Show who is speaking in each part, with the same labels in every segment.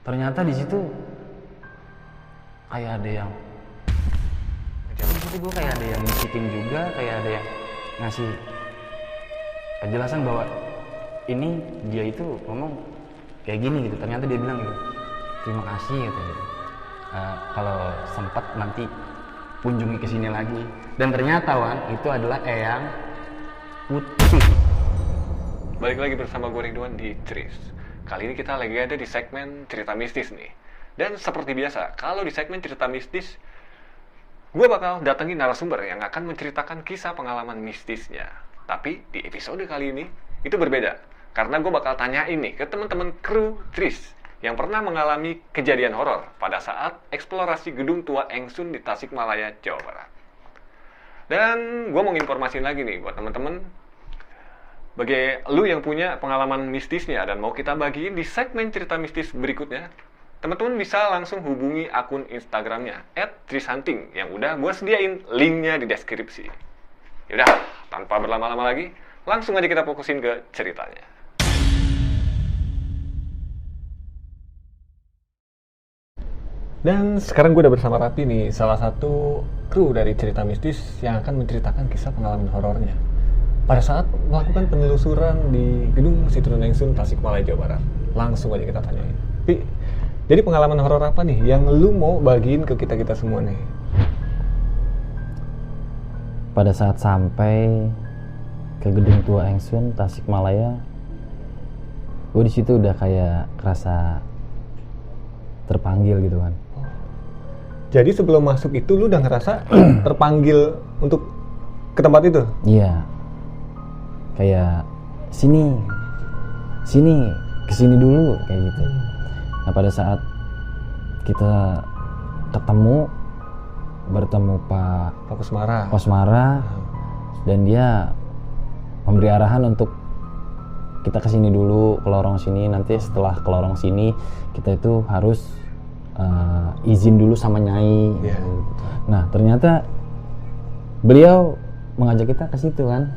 Speaker 1: Ternyata di situ kayak ada yang di situ gue kayak ada yang bisikin juga, kayak ada yang ngasih penjelasan bahwa ini dia itu ngomong kayak gini gitu. Ternyata dia bilang gitu, terima kasih gitu. Kalau sempat nanti kunjungi ke sini lagi. Dan ternyata Wan, itu adalah Eyang Putih.
Speaker 2: Balik lagi bersama gue Ridwan di Tris. Kali ini kita lagi ada di segmen cerita mistis nih. Dan seperti biasa, kalau di segmen cerita mistis, gue bakal datengin narasumber yang akan menceritakan kisah pengalaman mistisnya. Tapi di episode kali ini, itu berbeda. Karena gue bakal tanyain nih ke teman-teman kru Tris yang pernah mengalami kejadian horor pada saat eksplorasi gedung tua Engsun di Tasikmalaya, Jawa Barat. Dan gue mau informasiin lagi nih buat teman-teman, bagi lu yang punya pengalaman mistisnya dan mau kita bagiin di segmen cerita mistis berikutnya, teman-teman bisa langsung hubungi akun Instagramnya @trishunting yang udah gue sediain linknya di deskripsi. Yaudah, tanpa berlama-lama lagi, langsung aja kita fokusin ke ceritanya. Dan sekarang gue udah bersama Rati nih, salah satu kru dari cerita mistis yang akan menceritakan kisah pengalaman horornya pada saat melakukan penelusuran di gedung Situn Engsun, Tasikmalaya, Jawa Barat. Langsung aja kita tanyain. Pi, jadi pengalaman horor apa nih yang lu mau bagiin ke kita-kita semua nih?
Speaker 1: Pada saat sampai ke gedung tua Engsun, Tasikmalaya, gue di situ udah kayak kerasa terpanggil gitu kan.
Speaker 2: Jadi sebelum masuk itu lu udah ngerasa terpanggil untuk ke tempat itu?
Speaker 1: Iya. Kayak sini, kesini dulu kayak gitu. Nah pada saat kita bertemu Pak Kosmara, dan dia memberi arahan untuk kita kesini dulu, ke lorong sini. Nanti setelah ke lorong sini kita itu harus izin dulu sama Nyai. Nah ternyata beliau mengajak kita ke situ kan.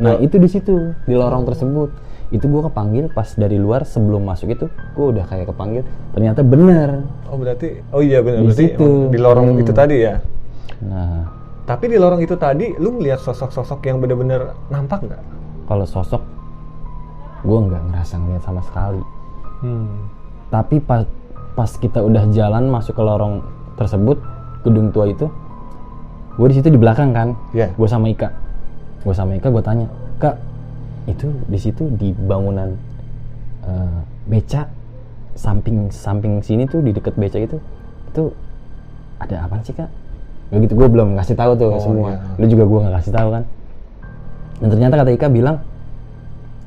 Speaker 1: Nah itu di situ, di lorong tersebut itu gue kepanggil pas dari luar. Sebelum masuk itu gue udah kayak kepanggil, ternyata bener.
Speaker 2: Oh iya bener, berarti di lorong itu tadi ya.
Speaker 1: Nah
Speaker 2: tapi di lorong itu tadi lu ngeliat sosok-sosok yang bener-bener nampak nggak?
Speaker 1: kalau sosok gue nggak ngerasa ngeliat sama sekali. Tapi pas kita udah jalan masuk ke lorong tersebut, gedung tua itu, gue di situ di belakang kan. Gue sama Ika gue tanya, Kak, itu di situ di bangunan beca samping sini tuh, di deket beca itu ada apa sih Kak? Begitu gue belum ngasih tahu tuh semua. Lu juga gue nggak kasih tahu kan. Dan ternyata kata Ika bilang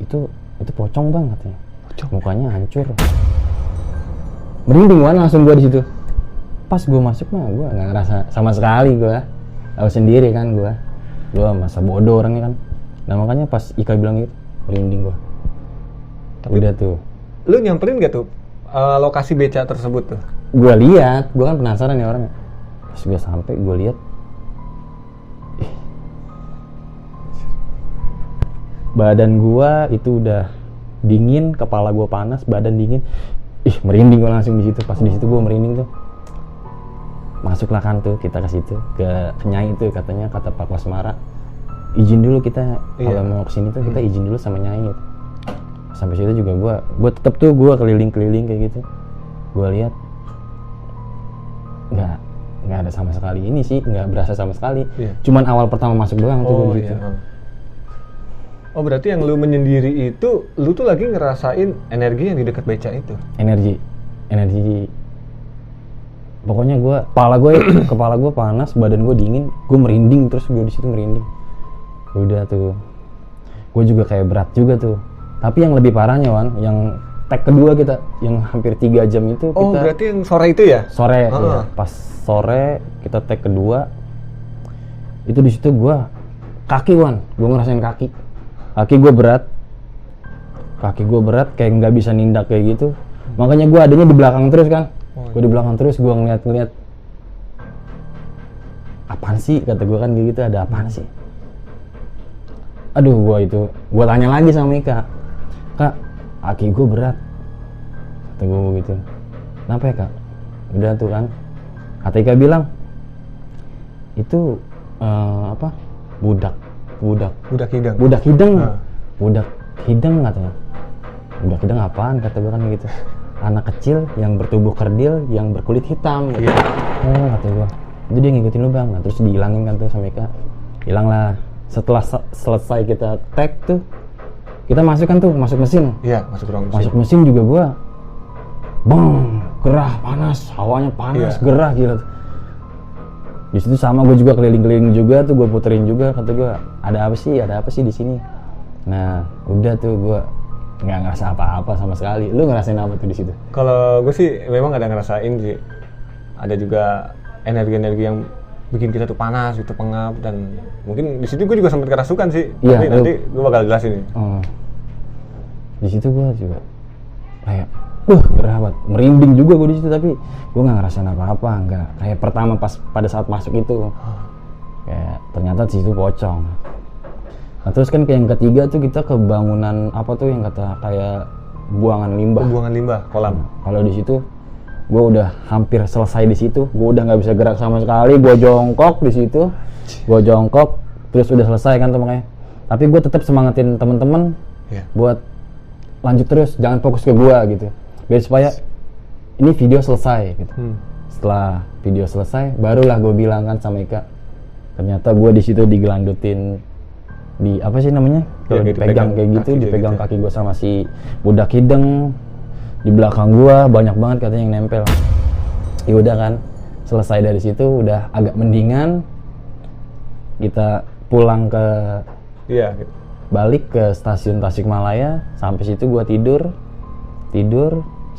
Speaker 1: itu pocong bang katanya. Mukanya hancur. Merinding kan langsung gue di situ. Pas gue masuk mah gue nggak ngerasa sama sekali, gue tahu sendiri kan gue masa bodoh orangnya kan. Nah makanya pas Ika bilang gitu merinding gue. Tapi udah tuh,
Speaker 2: lu nyamperin gak tuh lokasi beca tersebut tuh?
Speaker 1: Gue lihat, gue kan penasaran ya orangnya. Pas gue sampai gue lihat, badan gue itu udah dingin, kepala gue panas, badan dingin. Merinding gue langsung di situ. Pas di situ gue merinding tuh. Masuklah kan tuh kita ke situ, ke Nyai itu, katanya kata Pak Kosmara, izin dulu kita kalau mau kesini tuh kita izin dulu sama Nyai gitu. Sampai situ juga gue tetep tuh gue keliling-keliling kayak gitu. Gue lihat nggak ada sama sekali, ini sih nggak berasa sama sekali. Cuman awal pertama masuk doang tuh gue gitu.
Speaker 2: Oh berarti yang lu menyendiri itu, lu tuh lagi ngerasain energi yang di dekat beca itu? Energi.
Speaker 1: Pokoknya kepala gue panas, badan gue dingin, gue merinding, terus gue di situ merinding. Udah tuh, gue juga kayak berat juga tuh. Tapi yang lebih parahnya Wan, yang tag kedua kita, yang hampir 3 jam itu kita.
Speaker 2: Oh berarti yang sore itu ya?
Speaker 1: Sore, ya. Pas sore kita tag kedua, itu di situ gue kaki Wan, gue ngerasain kaki gue berat kayak nggak bisa nindak kayak gitu. Makanya gue adanya di belakang terus kan. Gue di belakang terus, gue ngeliat apaan sih, kata gue kan gitu, ada apaan sih. Aduh gue tanya lagi sama Ika, Kak, kaki gue berat, kata gue gitu. Kenapa ya kak? Udah tuh kan, kata Ika bilang itu budak hidang katanya. Budak hidang apaan, kata gue kan gitu. Anak kecil yang bertubuh kerdil yang berkulit hitam gitu. Oh kata gue, itu dia ngikutin lu bang. Nah terus dihilangin kan tuh sama Ika, hilang lah. Setelah selesai kita tag tuh, kita masuk mesin.
Speaker 2: Iya, masuk ruang mesin.
Speaker 1: Masuk mesin juga gue gerah, panas, hawanya panas, gerah gila tuh. Di situ sama gue juga keliling-keliling juga tuh, gue puterin juga, kata gue ada apa sih di sini. Nah udah tuh gue nggak ngerasa apa-apa sama sekali. Lu ngerasain apa tuh di situ?
Speaker 2: Kalau gue sih memang ada ngerasain sih, ada juga energi-energi yang bikin kita tuh panas, itu pengap, dan mungkin di situ gue juga sempat kerasukan sih. Tapi nanti gue bakal jelasin nih.
Speaker 1: Di situ gue juga kayak gerah banget, merinding juga gue di situ, tapi gue nggak ngerasain apa-apa, nggak kayak pertama pas pada saat masuk itu, kayak ternyata di situ pocong. Nah terus kan kayak yang ketiga tuh kita ke bangunan apa tuh yang kata kayak buangan limbah.
Speaker 2: Buangan limbah, kolam.
Speaker 1: Kalau di situ gue udah hampir selesai di situ, gue udah nggak bisa gerak sama sekali, gue jongkok di situ, terus udah selesai kan tuh makanya. Tapi gue tetap semangatin temen-temen buat lanjut terus, jangan fokus ke gue gitu. Biar supaya ini video selesai gitu. Setelah video selesai, barulah gue bilang kan sama Ika, ternyata gue di situ digelandutin, di apa sih namanya? Kalau dipegang kayak gitu, dipegang kaki gue sama si budak hideng. Di belakang gue banyak banget katanya yang nempel. Ya udah kan, selesai dari situ udah agak mendingan. Kita pulang ke balik ke stasiun Tasikmalaya. Sampai situ gue tidur.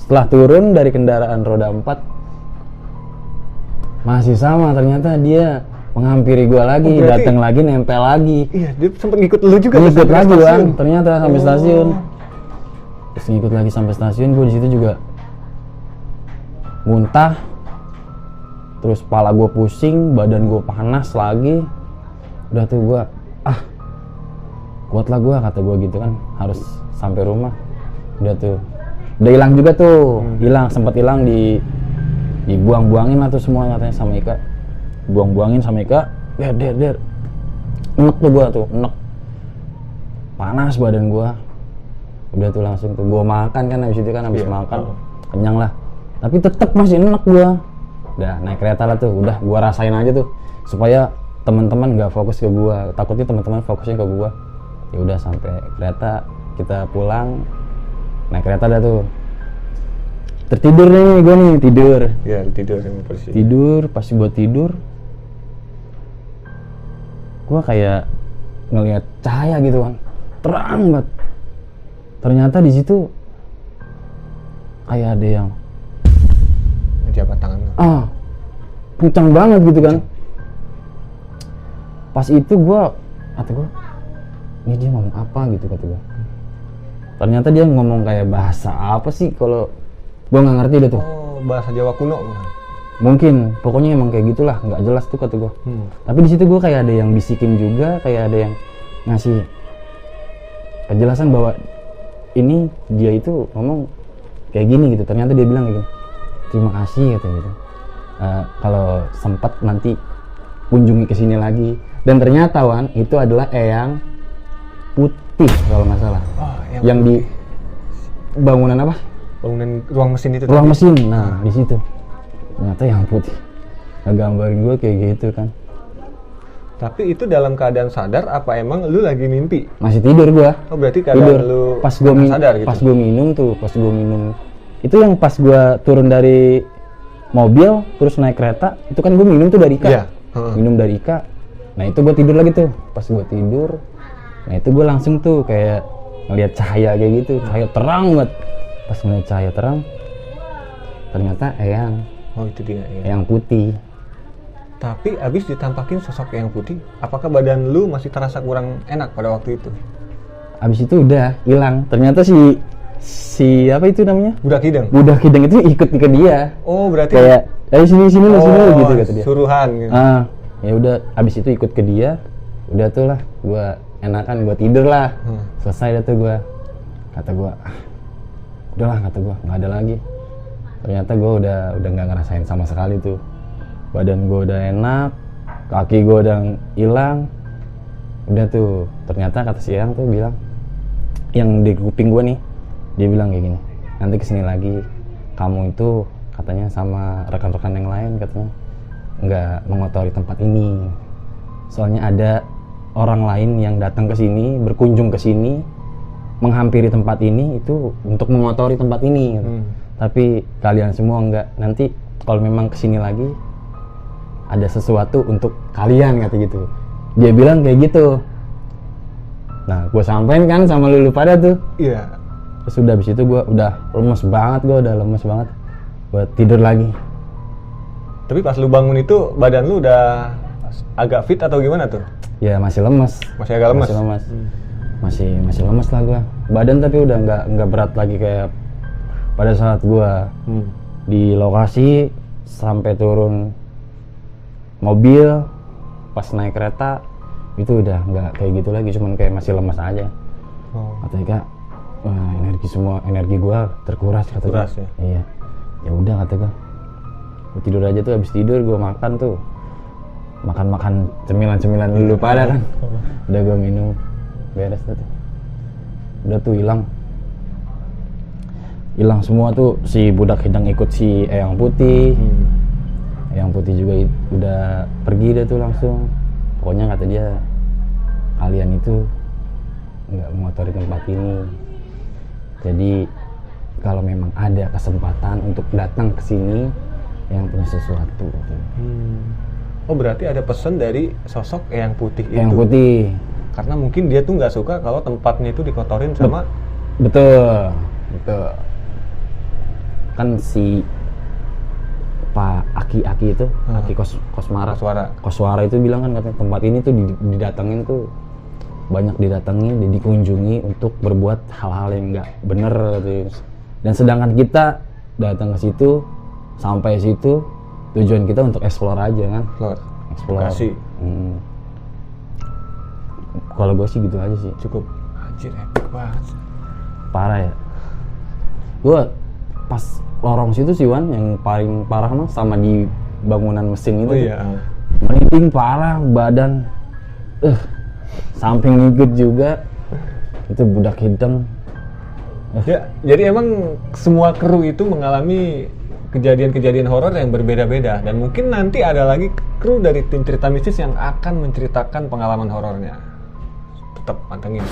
Speaker 1: Setelah turun dari kendaraan roda 4 masih sama, ternyata dia menghampiri gue lagi, datang lagi, nempel lagi.
Speaker 2: Iya, dia sempat ngikut lu juga.
Speaker 1: Ngikut lagi bang, ternyata sampai stasiun. Terus ngikut lagi sampai stasiun, gue di situ juga muntah. Terus kepala gue pusing, badan gue panas lagi. Udah tuh gue, kuatlah gue, kata gue gitu kan, harus sampai rumah. Udah hilang juga tuh, sempat hilang, dibuang-buangin lah tuh semua katanya sama Ika. Buang-buangin sama Ika, der enek tuh gue tuh, enek, panas badan gue. Udah tuh langsung tuh gue makan kan, habis itu kan makan kenyang lah, tapi tetep masih enek gue. Udah naik kereta lah tuh, udah gue rasain aja tuh supaya teman-teman nggak fokus ke gue, takutnya teman-teman fokusnya ke gue. Ya udah sampai kereta, kita pulang, naik kereta dah tuh. Tertidur nih gue nih, tidur.
Speaker 2: Iya, tidur sama posisi.
Speaker 1: Pas gue tidur, gue kayak ngelihat cahaya gitu kan, terang banget. Ternyata di situ kayak ada yang
Speaker 2: jabat tangan.
Speaker 1: Kencang banget gitu kan. Pas itu kata gue, ini dia ngomong apa gitu, kata gue. Ternyata dia ngomong kayak bahasa apa sih, kalau gue nggak ngerti dah tuh.
Speaker 2: Bahasa Jawa kuno
Speaker 1: mungkin, pokoknya emang kayak gitulah, nggak jelas tuh kata gue. Tapi di situ gue kayak ada yang bisikin juga, kayak ada yang ngasih kejelasan bahwa ini dia itu ngomong kayak gini gitu. Ternyata dia bilang gitu, terima kasih kata gitu. Kalau sempat nanti kunjungi ke sini lagi. Dan ternyata Wan, itu adalah eyang putih kalau nggak salah. Yang di bangunan apa?
Speaker 2: Bangunan ruang mesin itu.
Speaker 1: Ruang mesin. Nah, di situ. Ternyata yang putih. Ngegambarin gue kayak gitu kan.
Speaker 2: Tapi itu dalam keadaan sadar apa emang lu lagi mimpi?
Speaker 1: Masih tidur gue.
Speaker 2: Oh, berarti keadaan lu
Speaker 1: pas gue
Speaker 2: sadar gitu.
Speaker 1: Pas gue minum. Itu yang pas gue turun dari mobil terus naik kereta, itu kan gue minum tuh dari Ika.
Speaker 2: Iya.
Speaker 1: Minum dari Ika. Nah, itu gue tidur lagi tuh. Pas gue tidur, nah itu gue langsung tuh kayak ngeliat cahaya kayak gitu, cahaya terang banget. Pas ngeliat cahaya terang, ternyata eyang.
Speaker 2: Oh, itu dia,
Speaker 1: eyang putih.
Speaker 2: Tapi abis ditampakin sosok eyang putih, apakah badan lu masih terasa kurang enak pada waktu itu?
Speaker 1: Abis itu udah hilang. Ternyata si apa itu namanya?
Speaker 2: Budak hideng
Speaker 1: itu ikut ke dia.
Speaker 2: Oh, berarti
Speaker 1: kayak sini sini gitu kata dia.
Speaker 2: Suruhan gitu.
Speaker 1: Ya udah, abis itu ikut ke dia. Udah tuh lah, gua enakan, gua tidur lah. Selesai dah tuh gua. Kata gua, udahlah, kata gua, nggak ada lagi. Ternyata gue udah nggak ngerasain sama sekali tuh. Badan gue udah enak, kaki gue udah hilang. Udah tuh, ternyata kata si Eyang tuh bilang, yang di kuping gue nih, dia bilang kayak gini, nanti kesini lagi kamu itu katanya sama rekan-rekan yang lain katanya nggak mengotori tempat ini. Soalnya ada orang lain yang datang ke sini, berkunjung ke sini, menghampiri tempat ini itu untuk mengotori tempat ini. Tapi kalian semua enggak. Nanti kalau memang kesini lagi ada sesuatu untuk kalian kata gitu. Dia bilang kayak gitu. Nah, gue sampein kan sama lu pada tuh.
Speaker 2: Iya.
Speaker 1: Terus udah abis itu gue udah lemes banget, gue tidur lagi.
Speaker 2: Tapi pas lu bangun itu badan lu udah agak fit atau gimana tuh?
Speaker 1: Ya masih lemes.
Speaker 2: Masih agak lemes.
Speaker 1: Masih lemes lah gue. Badan tapi udah nggak berat lagi kayak pada saat gue di lokasi sampai turun mobil, pas naik kereta itu udah nggak kayak gitu lagi, cuman kayak masih lemas aja. Katanya Kak, energi gue terkuras katanya.
Speaker 2: Ya?
Speaker 1: Iya. Ya udah kata gue tidur aja tuh. Habis tidur gue makan tuh, makan cemilan dulu pada kan. Udah gue minum, beres tuh. Udah tuh hilang semua tuh. Si budak hidang ikut si Eyang Putih. Eyang Putih juga udah pergi deh tuh langsung. Pokoknya kata dia, kalian itu nggak mengotori tempat ini. Jadi kalau memang ada kesempatan untuk datang ke sini yang punya sesuatu.
Speaker 2: Oh berarti ada pesan dari sosok Eyang Putih itu.
Speaker 1: Eyang Putih.
Speaker 2: Karena mungkin dia tuh nggak suka kalau tempatnya itu dikotorin sama.
Speaker 1: Betul. Kan si Pak Aki itu, Aki Koswara itu bilang kan katanya tempat ini tuh didatengin tuh banyak didatangi, dikunjungi untuk berbuat hal-hal yang nggak bener gitu. Dan sedangkan kita datang ke situ, sampai situ tujuan kita untuk explore aja kan. Explore. Kalau gue sih gitu aja sih.
Speaker 2: Cukup. Anjir, epic banget.
Speaker 1: Parah ya. Gue pas lorong situ sih Wan, yang paling parah mah sama di bangunan mesin itu.
Speaker 2: Oh iya.
Speaker 1: Merinding parah badan. Samping ngikut juga. Itu budak hidang.
Speaker 2: Ya, jadi emang semua kru itu mengalami kejadian-kejadian horor yang berbeda-beda, dan mungkin nanti ada lagi kru dari tim cerita mistis yang akan menceritakan pengalaman horornya. Tetap pantengin.